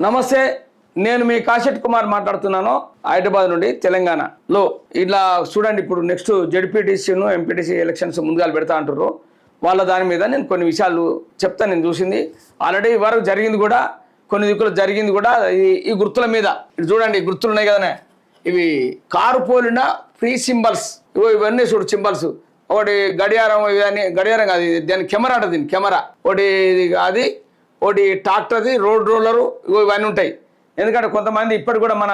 నమస్తే, నేను మీ కాశెట్ కుమార్ మాట్లాడుతున్నాను హైదరాబాద్ నుండి, తెలంగాణలో. ఇలా చూడండి, ఇప్పుడు నెక్స్ట్ జెడ్పీటీసీను ఎంపీటీసీ ఎలక్షన్స్ ముందుగా పెడతా అంటారు. వాళ్ళ దాని మీద నేను కొన్ని విషయాలు చెప్తాను. నేను చూసింది ఆల్రెడీ వరకు జరిగింది కూడా, కొన్ని దిక్కులు జరిగింది కూడా. ఈ గుర్తుల మీద ఇది చూడండి, గుర్తులు ఉన్నాయి కదనే, ఇవి కారు పోలిన ఫ్రీ సింబల్స్. ఇవన్నీ చూడు సింబల్స్. ఒకటి గడియారం, ఇవన్నీ గడియారం కాదు, దాని కెమెరా అంట, దీని కెమెరా ఒకటి, అది ఒకటి ట్రాక్టర్ది, రోడ్ రోలరు, ఇవన్నీ ఉంటాయి. ఎందుకంటే కొంతమంది ఇప్పటికి కూడా మన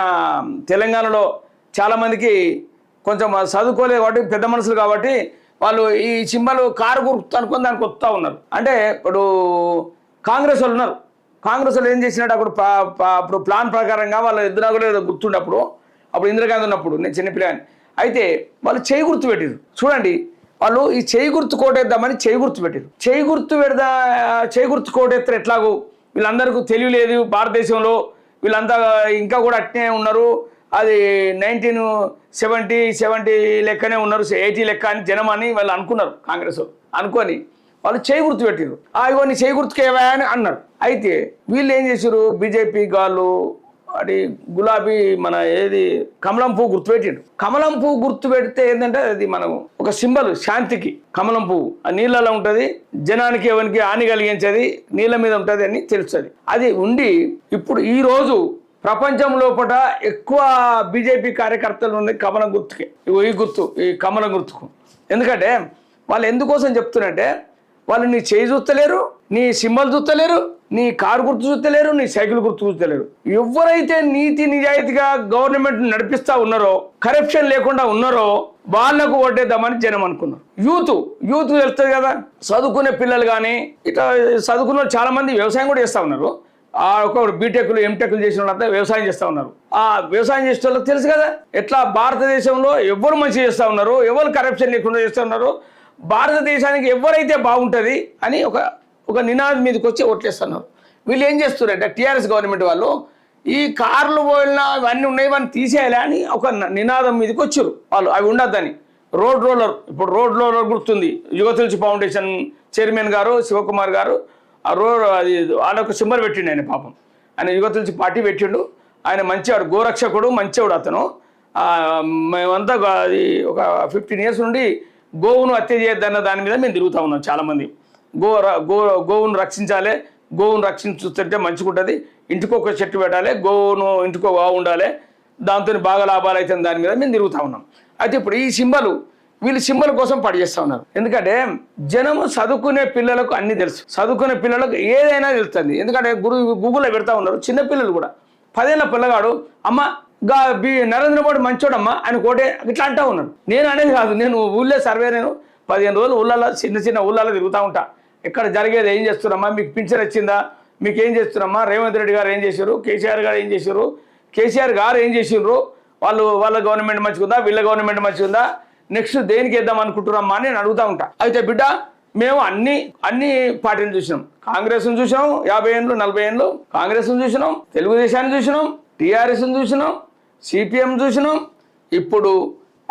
తెలంగాణలో చాలామందికి కొంచెం చదువుకోలేదు కాబట్టి, పెద్ద మనుషులు కాబట్టి వాళ్ళు ఈ సింబల్ కారు గుర్తు అనుకుని దానికి వస్తూ ఉన్నారు. అంటే ఇప్పుడు కాంగ్రెస్ వాళ్ళు ఉన్నారు, కాంగ్రెస్ వాళ్ళు ఏం చేసినట్టు అప్పుడు ప్లాన్ ప్రకారంగా వాళ్ళ ఎదురాగలేదు గుర్తుండప్పుడు, అప్పుడు ఇందిరాగాంధీ ఉన్నప్పుడు, నేను చిన్నపిల్లని అయితే వాళ్ళు చేయి గుర్తు పెట్టారు. చూడండి, వాళ్ళు ఈ చేయి గుర్తు కోటేద్దామని చేయి గుర్తు పెట్టారు. చేయి గుర్తు కోటెత్తారు. ఎట్లాగో వీళ్ళందరికీ తెలియలేదు భారతదేశంలో, వీళ్ళంతా ఇంకా కూడా అట్నే ఉన్నారు. అది 1970 లెక్కనే ఉన్నారు, 80 లెక్క అని జనం అని వాళ్ళు అనుకున్నారు. కాంగ్రెస్ అనుకొని వాళ్ళు చేయి గుర్తు పెట్టారు. ఇవన్నీ చేయి గుర్తుకు ఏవా అని అన్నారు. అయితే వీళ్ళు ఏం చేశారు, బీజేపీ గాళ్ళు అది గులాబీ మన ఏది కమలం పువ్వు గుర్తు పెట్టాడు. కమలం పువ్వు గుర్తు పెడితే ఏంటంటే అది మనం ఒక సింబల్ శాంతికి. కమలం పువ్వు ఆ నీళ్ళలో ఉంటుంది, జనానికి ఎవరికి హాని కలిగించేది, నీళ్ళ మీద ఉంటుంది అని తెలుస్తుంది. అది ఉండి ఇప్పుడు ఈ రోజు ప్రపంచం లోపల ఎక్కువ బీజేపీ కార్యకర్తలు ఉన్నాయి కమలం గుర్తుకి. ఈ కమలం గుర్తుకు. ఎందుకంటే వాళ్ళు ఎందుకోసం చెప్తున్నారంటే, వాళ్ళు నీ చేయి చూస్తలేరు, నీ సింబల్ చూస్తలేరు, నీ కారు గుర్తు చూస్తలేరు, నీ సైకిల్ గుర్తు చూస్తలేరు. ఎవరైతే నీతి నిజాయితీగా గవర్నమెంట్ నడిపిస్తా ఉన్నారో, కరప్షన్ లేకుండా ఉన్నారో వాళ్లకు ఓటేద్దామని జనం అనుకున్నారు. యూత్ తెలుస్తుంది కదా, చదువుకునే పిల్లలు కానీ ఇట్లా చదువుకున్న చాలా మంది వ్యవసాయం కూడా చేస్తూ ఉన్నారు. ఒక బీటెక్లు ఎంటెక్లు చేసిన వాళ్ళంతా వ్యవసాయం చేస్తూ ఉన్నారు. ఆ వ్యవసాయం చేసే వాళ్ళకి తెలుసు కదా ఎట్లా భారతదేశంలో ఎవరు మంచి చేస్తూ ఉన్నారు, ఎవరు కరప్షన్ లేకుండా చేస్తూ ఉన్నారు, భారతదేశానికి ఎవరైతే బాగుంటుంది అని ఒక నినాదం మీదకి వచ్చి ఓట్లేస్తున్నారు. వీళ్ళు ఏం చేస్తున్నారంటే టీఆర్ఎస్ గవర్నమెంట్ వాళ్ళు ఈ కార్లు పోయినా ఇవన్నీ ఉన్నాయి, ఇవన్నీ తీసేయాలి అని ఒక నినాదం మీదకి వచ్చారు వాళ్ళు. అవి ఉండద్దని రోడ్ రోలర్, ఇప్పుడు రోడ్ రోలర్ గుర్తుంది, యువతులసి ఫౌండేషన్ చైర్మన్ గారు శివకుమార్ గారు ఆ అది వాళ్ళొక సింబల్ పెట్టిండు. ఆయన పాపం, ఆయన యువతులసి పార్టీ పెట్టిండు. ఆయన మంచివాడు, గోరక్షకుడు, మంచివాడు అతను. మేమంతా అది ఒక 15 years నుండి గోవును హత్య చేయొద్దన్న దాని మీద మేము తిరుగుతూ ఉన్నాం. చాలామంది గోవును రక్షించాలి, గోవును రక్షించుతుంటే మంచిగా ఉంటుంది, ఇంటికి ఒక చెట్టు పెట్టాలి, గోవును ఇంటికో బాగుండాలి, దాంతో బాగా లాభాలు అవుతుంది, దాని మీద మేము తిరుగుతూ ఉన్నాం. అయితే ఇప్పుడు ఈ వీళ్ళు సింబల్ కోసం పనిచేస్తూ ఉన్నారు. ఎందుకంటే జనము చదువుకునే పిల్లలకు అన్నీ తెలుసు, చదువుకునే పిల్లలకు ఏదైనా తెలుస్తుంది. ఎందుకంటే గూగుల్లో పెడతా ఉన్నారు. చిన్నపిల్లలు కూడా 10 ఏళ్ల పిల్లగాడు అమ్మ నరేంద్ర మోడీ మంచోడమ్మా అని కోటే ఇట్లా అంటూ ఉన్నాడు. నేను అనేది కాదు, నేను ఊళ్ళో సర్వే, నేను 15 రోజులు ఊళ్ళలో చిన్న ఊళ్ళలో తిరుగుతూ ఉంటా. ఎక్కడ జరిగేది ఏం చేస్తున్నామ్మా, మీకు పింఛన్ వచ్చిందా, మీకు ఏం చేస్తున్నామ్మా, రేవంత్ రెడ్డి గారు ఏం చేశారు, కేసీఆర్ గారు ఏం చేశారు, కేసీఆర్ గారు ఏం చేసిండ్రు, వాళ్ళ గవర్నమెంట్ మంచిగుందా, వీళ్ళ గవర్నమెంట్ మంచిగుందా, నెక్స్ట్ దేనికి వేద్దాం అనుకుంటున్నామ్మా అని నేను అడుగుతూ ఉంటా. అయితే బిడ్డ, మేము అన్ని పార్టీలు చూసినాం. కాంగ్రెస్ను చూసినాం 50 ఏళ్ళు 40 ఏళ్ళు, కాంగ్రెస్ను చూసినాం, తెలుగుదేశాన్ని చూసినాం, టీఆర్ఎస్ను చూసినాం, సిపిఎం చూసినాం, ఇప్పుడు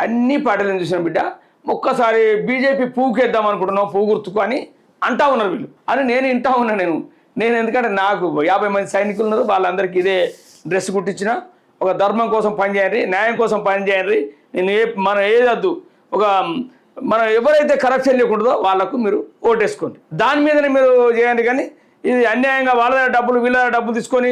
అన్ని పార్టీలను చూసినాం. బిడ్డ, ఒక్కసారి బీజేపీ పువ్వుకేద్దాం అనుకుంటున్నాం, పువ్వు గుర్తుకు అని అంటా ఉన్నారు వీళ్ళు అని నేను వింటా ఉన్నా. నేను ఎందుకంటే నాకు 50 మంది సైనికులు ఉన్నారు, వాళ్ళందరికీ ఇదే డ్రెస్ కుట్టించిన. ఒక ధర్మం కోసం పనిచేయండి, న్యాయం కోసం పనిచేయండి. మనం ఏదద్దు, మనం ఎవరైతే కరప్షన్ లేకుంటుందో వాళ్ళకు మీరు ఓటేసుకోండి, దాని మీదనే మీరు చేయండి. కానీ ఇది అన్యాయంగా వాళ్ళ డబ్బులు వీళ్ళ డబ్బులు తీసుకొని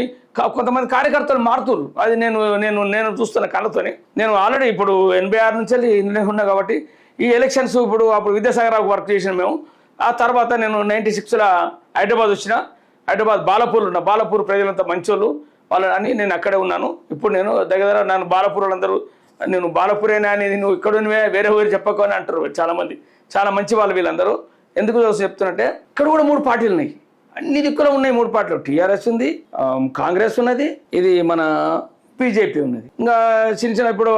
కొంతమంది కార్యకర్తలు మారుతున్నారు. అది నేను చూస్తున్న కళ్ళతోని. నేను ఆల్రెడీ ఇప్పుడు 86 నుంచి వెళ్ళి ఉన్నా కాబట్టి ఈ ఎలక్షన్స్ అప్పుడు విద్యాసాగర్ వర్క్ చేసిన మేము. ఆ తర్వాత నేను 96లో హైదరాబాద్ వచ్చిన. హైదరాబాద్ బాలపూర్ ప్రజలంతా మంచోళ్ళు వాళ్ళని, నేను అక్కడే ఉన్నాను. ఇప్పుడు నేను దగ్గర నన్ను బాలపూర్ వాళ్ళందరూ నేను బాలపూరేనా అనేది, నువ్వు ఇక్కడ వేరే ఊరు చెప్పకు అని అంటారు చాలామంది. చాలా మంచి వాళ్ళు వీళ్ళందరూ. ఎందుకు చెప్తున్నట్టే, ఇక్కడ కూడా 3 పార్టీలు ఉన్నాయి, అన్ని దిక్కులో ఉన్నాయి 3 పార్టీలు. టీఆర్ఎస్ ఉంది, కాంగ్రెస్ ఉన్నది, ఇది మన బీజేపీ ఉన్నది. ఇంకా చిన్న ఇప్పుడు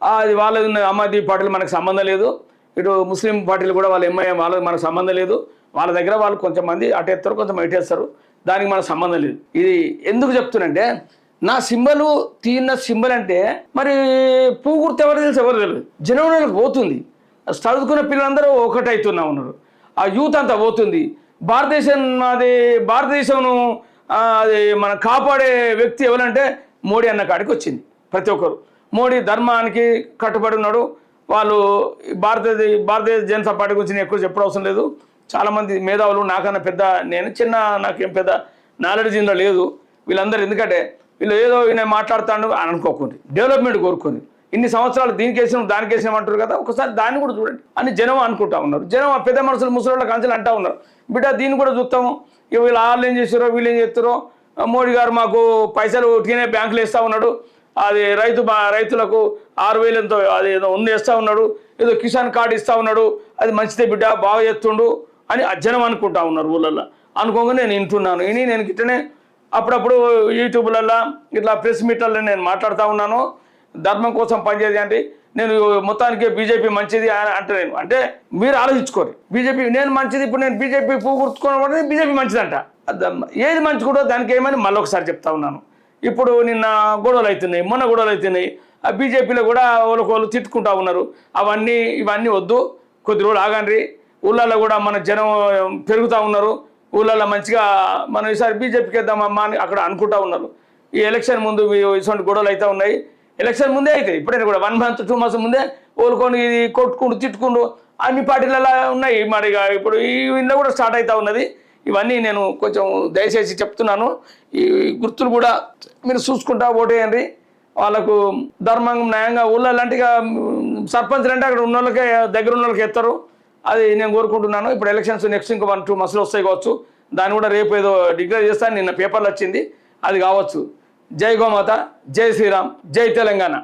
అది వాళ్ళది ఉన్న ఆమ్ ఆద్మీ పార్టీలు మనకు సంబంధం లేదు. ఇటు ముస్లిం పార్టీలు కూడా వాళ్ళ ఎంఐఎం వాళ్ళది మనకు సంబంధం లేదు. వాళ్ళ దగ్గర వాళ్ళు కొంతమంది అటేస్తారు, కొంతమంది ఇటేస్తారు, దానికి మనకు సంబంధం లేదు. ఇది ఎందుకు చెప్తున్నంటే, నా సింబలు సింబల్ అంటే మరి పువ్వు గుర్తు ఎవరు తెలియదు, జనంలోకి పోతుంది. చదువుకున్న పిల్లలందరూ ఒకటైతున్నా ఉన్నారు, ఆ యూత్ అంతా పోతుంది. భారతదేశం అది మనం కాపాడే వ్యక్తి ఎవరంటే మోడీ అన్న కాడికి వచ్చింది ప్రతి ఒక్కరు. మోడీ ధర్మానికి కట్టుబడి ఉన్నాడు. వాళ్ళు భారతీయ జనతా పార్టీ గురించి నేను ఎక్కువ చెప్పడం అవసరం లేదు. చాలామంది మేధావులు నాకన్నా పెద్ద, నేను చిన్న, నాకేం పెద్ద నాలెడ్జ్ ఇందులో లేదు. వీళ్ళందరూ ఎందుకంటే వీళ్ళు ఏదో ఈయన మాట్లాడుతాడు అని అనుకోకండి, డెవలప్మెంట్ కోరుకొని ఇన్ని సంవత్సరాలు దీనికి వేసినాం దానికి వేసినాం అంటారు కదా, ఒకసారి దాన్ని కూడా చూడండి అని జనం అనుకుంటా ఉన్నారు. జనం పెద్ద మనుషులు ముసలి కంచెలు అంటా ఉన్నారు, బిడ్డ దీన్ని కూడా చూస్తాము, ఇక వీళ్ళు వాళ్ళు ఏం చేస్తారో వీళ్ళు ఏం చేస్తారో, మోడీ గారు మాకు పైసలు ఉట్టిగానే బ్యాంకులు వేస్తూ ఉన్నాడు, అది రైతులకు 6,000 ఎంతో అది ఏదో వేస్తూ ఉన్నాడు, ఏదో కిసాన్ కార్డు ఇస్తూ ఉన్నాడు, అది మంచిదే బిడ్డ బాగా చేస్తుండు అని జనం అనుకుంటా ఉన్నారు ఊళ్ళల్లో. అనుకోగా నేను వింటున్నాను. నేను ఇట్లనే అప్పుడప్పుడు యూట్యూబ్లల్లో ఇట్లా ప్రెస్ మీట్లలో నేను మాట్లాడుతూ ఉన్నాను. ధర్మం కోసం పనిచేది అంటే నేను మొత్తానికి బీజేపీ మంచిది అంటే నేను అంటే మీరు ఆలోచించుకోరు. బీజేపీ నేను మంచిది, ఇప్పుడు నేను బీజేపీ పువ్వు గుర్తుకోవడం బీజేపీ మంచిదంట. ఏది మంచి కూడా దానికి ఏమని మళ్ళీ ఒకసారి చెప్తా ఉన్నాను. ఇప్పుడు నిన్న గొడవలు అవుతున్నాయి, మొన్న గొడవలు అవుతున్నాయి, ఆ బీజేపీలో కూడా ఒకళ్ళు తిట్టుకుంటా ఉన్నారు. ఇవన్నీ వద్దు, కొద్ది రోజులు ఆగండి. ఊళ్ళల్లో కూడా మన జనం పెరుగుతూ ఉన్నారు, ఊళ్ళల్లో మంచిగా మనం ఈసారి బీజేపీకి వేద్దామమ్మా అని అక్కడ అనుకుంటా ఉన్నారు. ఈ ఎలక్షన్ ముందు ఇటువంటి గొడవలు అయితే ఉన్నాయి, ఎలక్షన్ ముందే అవుతాయి. ఇప్పుడైనా కూడా 1 month 2 months ముందే ఓలుకొని కొట్టుకుంటూ తిట్టుకుంటూ అన్ని పార్టీలలో ఉన్నాయి. మరి ఇప్పుడు ఇంట్లో కూడా స్టార్ట్ అవుతూ ఉన్నది. ఇవన్నీ నేను కొంచెం దయచేసి చెప్తున్నాను. ఈ గుర్తులు కూడా మీరు చూసుకుంటా ఓటేయండి. వాళ్ళకు ధర్మం న్యాయంగా ఊళ్ళంటే సర్పంచ్లు అంటే అక్కడ ఉన్న వాళ్ళకే దగ్గర ఉన్న వాళ్ళకి ఎత్తారు. అది నేను కోరుకుంటున్నాను. ఇప్పుడు ఎలక్షన్స్ నెక్స్ట్ ఇంకా 1-2 months వస్తాయి కావచ్చు. దాన్ని కూడా రేపు ఏదో డిక్లేర్ చేస్తాను, నిన్న పేపర్లు వచ్చింది, అది కావచ్చు. జై గోమాత, జై శ్రీరామ్, జై తెలంగాణ.